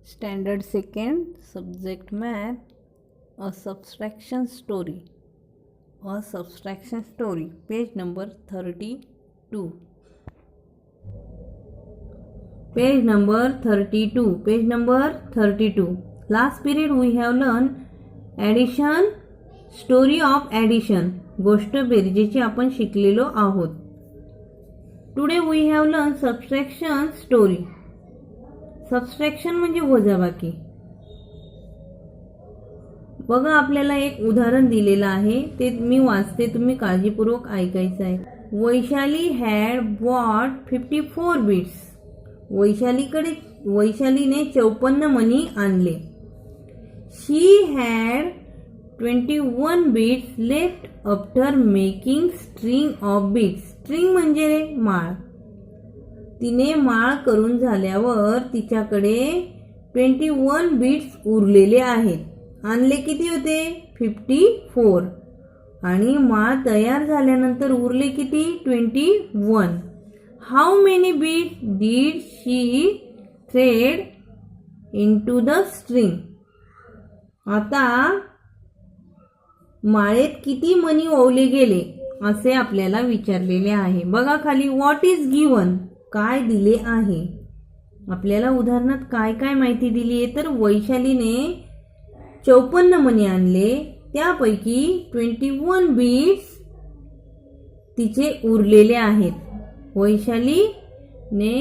Standard 2nd, Subject Math, a subtraction story. A subtraction story, page number 32. Page number 32. Page number 32. Last period we have learned addition, story of addition. गोष्ट बेरजेची आपण शिकलेलो आहोत. Today we have learned subtraction story. Subtraction म्हणजे वजाबाकी. बघा आपल्याला एक उदाहरण दिलेलं आहे, ते मी वाचते, तुम्ही काळजीपूर्वक ऐकायचं आहे. Vaishali had bought 54 beads. वैशालीने 54 मणी आणले. She had 21 beads left after making string of beads. String म्हणजे माळ. तिने माळ करून झाल्यावर तिच्याकडे 21 बीट्स उरलेले आहेत. आणले किती होते? 54. आणि माळ तयार झाल्यानंतर उरले किती? 21. How many beads did she thread into the string. आता माळेत किती मणी ओवले गेले असे आपल्याला विचारलेले आहे. बघा खाली व्हॉट इज गिवन, काय दिले आहे. आपल्याला उदाहरणात काय काय माहिती दिली आहे, तर वैशालीने 54 मणी आणले, त्यापैकी 21 बीट्स तिचे उरलेले आहेत. वैशालीने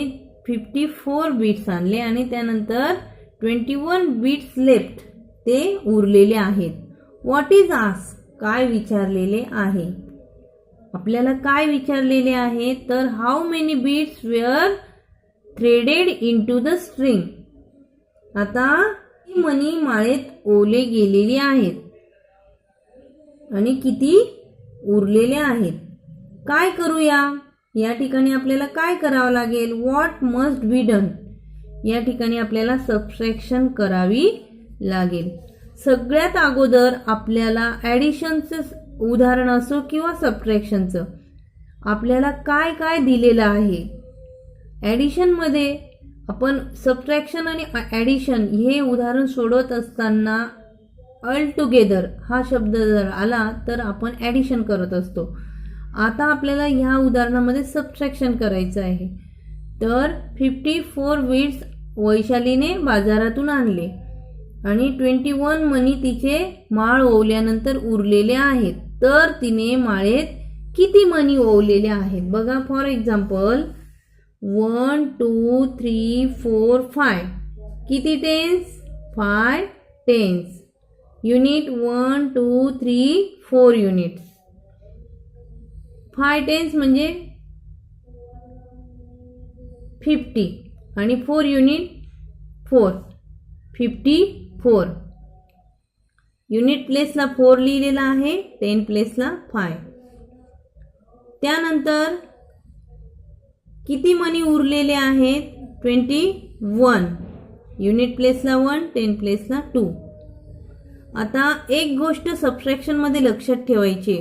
54 बीट्स आणले आणि त्यानंतर 21 बीट्स लेफ्ट, ते उरलेले आहेत. व्हॉट इज आस्क, काय विचारलेले आहे. आपल्याला काय विचारलेले आहे, तर how many beads were threaded into the string. आता मणी माळेत ओले गेलेली आहेत आणि किती उरलेले आहेत. काय करूया, या ठिकाणी आपल्याला काय करावं लागेल. व्हॉट मस्ट बी डन, या ठिकाणी आपल्याला सबट्रॅक्शन करावी लागेल. सगळ्यात अगोदर आपल्याला ॲडिशनचं उदाहरण असो किंवा सबट्रॅक्शनचं, आपल्याला काय काय दिलेलं आहे. ॲडिशनमध्ये आपण सबट्रॅक्शन आणि ॲडिशन हे उदाहरण सोडवत असताना ऑल टुगेदर हा शब्द जर आला तर आपण ॲडिशन करत असतो. आता आपल्याला ह्या उदाहरणामध्ये सबट्रॅक्शन करायचं आहे. तर 54 बीट्स वैशालीने बाजारातून आणले आणि 21 मणी तिचे माळ ओवल्यानंतर उरलेले आहेत. तर तिने माळेत किती मणी ओवलेले आहेत. बघा फॉर एक्झाम्पल 1 2 3 4 5. किती tens? 5 tens. Unit 1 2 3 4 units. 5 tens म्हणजे 50 आणि 4 युनिट 4 54. युनिट प्लेसला 4 लिहिलेला आहे, 10 प्लेसला 5. त्यानंतर किती मणी उरलेले आहेत? 21. युनिट प्लेसला 1, 10 प्लेसला 2. आता एक गोष्ट सबट्रॅक्शनमध्ये लक्षात ठेवायची.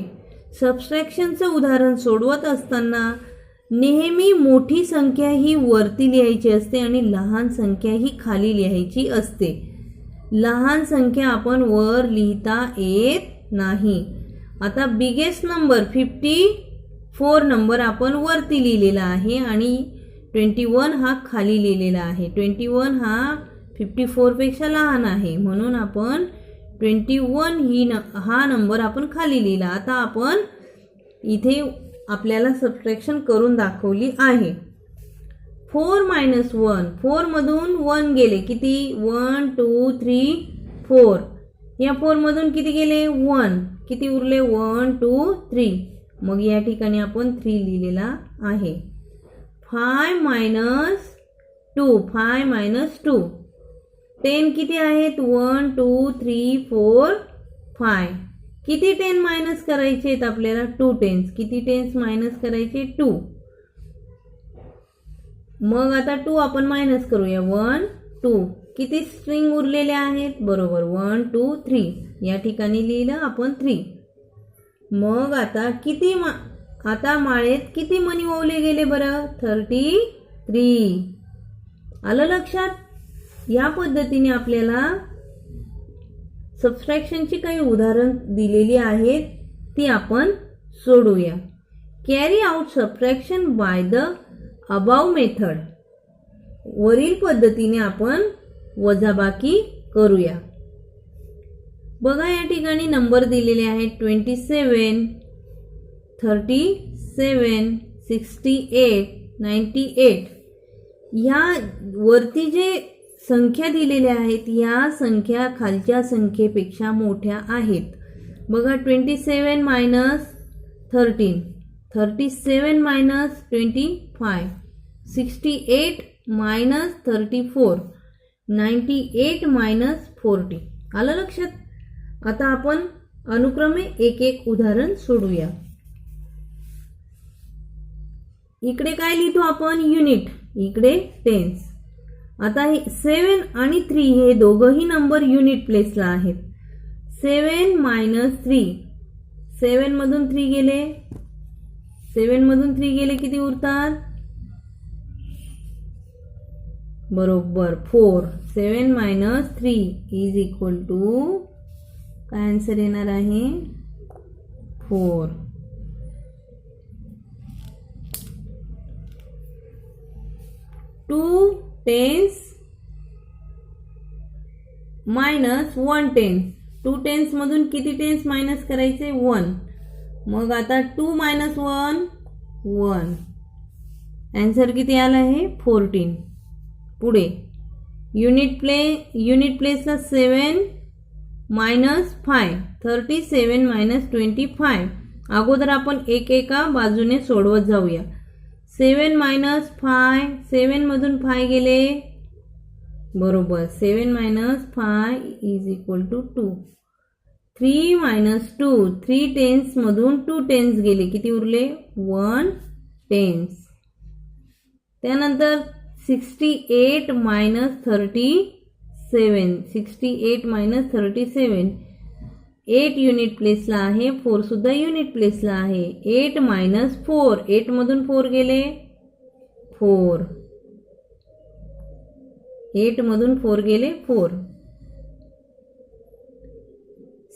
सबट्रॅक्शनचं उदाहरण सोडवत असताना नेहमी मोठी संख्या ही वरती लिहायची असते आणि लहान संख्या ही खाली लिहायची असते. लहान संख्या आपण वर लिहिता येत नाही. आता बिगेस्ट नंबर 54 नंबर आपण वरती लिहिलेला आहे आणि 21 हा खाली लिहिलेला आहे. 21 हा 54 पेक्षा लहान आहे, म्हणून आपण 21 हा नंबर आपण खाली लिहिला. आता आपण इथे आपल्याला सबट्रॅक्शन करून दाखवली आहे. 4 - 1, 4 मधून 1 गेले, किती? 1 2 3 4. या 4 मधून किती गेले? 1. किती उरले? 1 2 3. मग या ठिकाणी आपण 3 लिहिलेला आहे. 5 - 2, 5 - 2. 10 किती आहेत? 1 2 3 4 5. किती 10 मायनस करायचे आहेत आपल्याला? 2 टेन्स. किती टेन्स मायनस करायचे? 2. मग आता 2 आपण मायनस करूया. 1 2. किती स्ट्रिंग उरलेले आहेत? बरोबर 1 2 3. या ठिकाणी लिहिलं आपण 3. मग आता आता माळेत किती मणी ओवले गेले बरं? 33. आलं लक्षात? या पद्धतीने आपल्याला सबट्रॅक्शनची काही उदाहरण दिलेली आहेत ती आपण सोडवूया. Carry out subtraction by the above method. वरील पद्धतीने आपण वजाबाकी करूया. बघा या ठिकाणी नंबर दिलेले आहेत 27, 37, 68, 98. ह्या वरती जे संख्या दिलेल्या आहेत या संख्या खालच्या संख्येपेक्षा मोठ्या आहेत. बघा 27 मायनस 13, 37 मायनस 25, 68 मायनस 34, 98 मायनस 40. आलं लक्षात? आता आपण अनुक्रमे एक एक उदाहरण सोडूया. इकडे काय लिहितो आपण? युनिट. इकडे टेन्स. आता 7 आणि 3 हे दोघंही नंबर युनिट प्लेसला आहेत. 7 मायनस 3, 7 मधून 3 गेले, 7 मधून 3 गेले किती उरतात? बरोबर 4. 7 मायनस 3 इज इक्वल टू काय आन्सर येणार आहे? 4. Two tens minus 1 tens. 2 tens मधून किती टेन्स मायनस करायचे? 1. मग आता 2 मायनस 1 1. आन्सर किती आला आहे? 14. पुढे युनिट प्लेसला 7 मायनस 5, 37 मायनस 25. अगोदर आपण एका बाजूने सोडवत जाऊया. 7 मायनस 5, 7 मधून 5 गेले, बरोबर 7 minus 5 is equal to 2. 3 minus 2, 3 tens मधून 2 टेन्स गेले, किती उरले? 1 टेन्स. त्यानंतर 68 मायनस 37, 68 मायनस 37. 8 युनिट प्लेसला आहे, 4 सुद्धा युनिट प्लेसला आहे. 8 मायनस 4, 8 मधून 4 गेले, 4. 8 मधून 4 गेले, 4.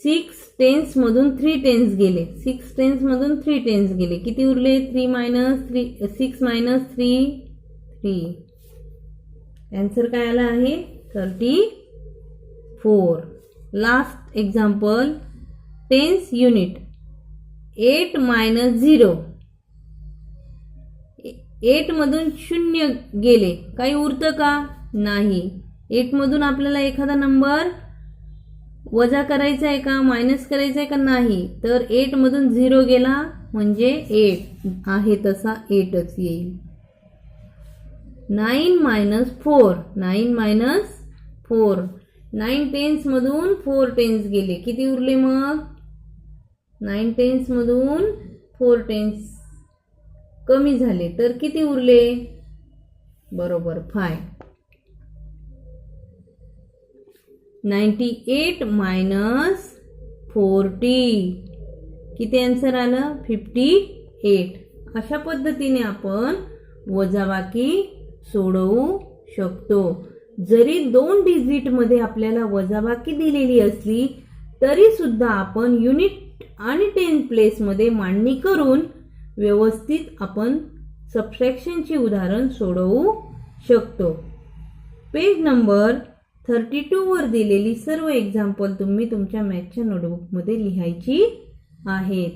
6 टेन्स मधून 3 टेन्स गेले, 6 टेन्स मधून 3 टेन्स गेले, किती उरले? 3 मायनस 3, 6 मायनस 3 3. आन्सर काय आला आहे? 34. Last example, tens unit. 8 minus 0, 8 मधून 0 गेले, काही उरतं का? नाही. 8 मधून आपल्याला एखादा नंबर वजा करायचा आहे का? मायनस करायचा आहे का? नाही. तर 8 मधून 0 गेला म्हणजे 8 आहे तसा 8च येईल. 9 मायनस 4, 9 मायनस 4. 9 टेन्स मधून 4 टेन्स गेले, किती उरले मग? 9 टेन्स मधून 4 टेन्स कमी झाले, तर किती उरले? बरोबर 5. 98 मायनस 40, किती आन्सर आलं? 58. अशा पद्धतीने आपण वजाबाकी सोडवू शकतो. जरी 2 डिजिट मध्ये आपल्याला वजाबाकी दिलेली असली तरी सुद्धा आपण युनिट आणि टेन प्लेस मध्ये मांडणी करून व्यवस्थित आपण सबट्रॅक्शनची उदाहरण सोडवू शकतो. पेज नंबर 32 वर दिलेली सर्व एक्झाम्पल तुम्ही तुमच्या मॅथच्या नोटबुक मध्ये लिहायची आहेत.